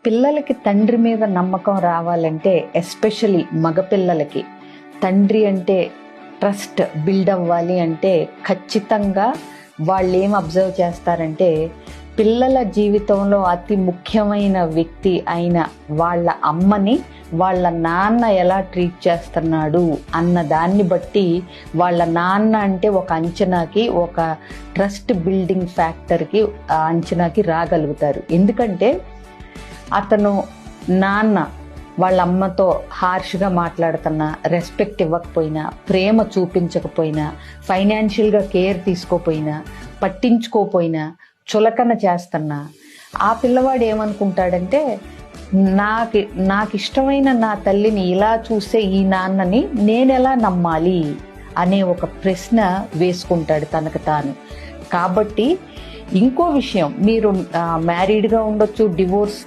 పిల్లలకి తండ్రి మీద నమ్మకం రావాలంటే ఎస్పెషలీ మగపిల్లలకి తండ్రి అంటే ట్రస్ట్ బిల్డ్ అవ్వాలి అంటే ఖచ్చితంగా వాళ్ళు ఏం అబ్జర్వ్ చేస్తారంటే పిల్లల జీవితంలో అతి ముఖ్యమైన వ్యక్తి అయిన వాళ్ళ అమ్మని వాళ్ళ నాన్న ఎలా ట్రీట్ చేస్తున్నాడు అన్న దాన్ని బట్టి వాళ్ళ నాన్న అంటే ఒక అంచనాకి, ఒక ట్రస్ట్ బిల్డింగ్ ఫ్యాక్టర్కి అంచనాకి రాగలుగుతారు. ఎందుకంటే అతను నాన్న వాళ్ళ అమ్మతో హార్ష్గా మాట్లాడుతున్నా, రెస్పెక్ట్ ఇవ్వకపోయినా, ప్రేమ చూపించకపోయినా, ఫైనాన్షియల్గా కేర్ తీసుకోపోయినా, పట్టించుకోపోయినా, చులకన చేస్తున్నా ఆ పిల్లవాడు ఏమనుకుంటాడంటే నాకు ఇష్టమైన నా తల్లిని ఇలా చూసే ఈ నాన్నని నేనెలా నమ్మాలి అనే ఒక ప్రశ్న వేసుకుంటాడు తనకు తాను. కాబట్టి ఇంకో విషయం, మీరు మ్యారీడ్గా ఉండొచ్చు, డివోర్స్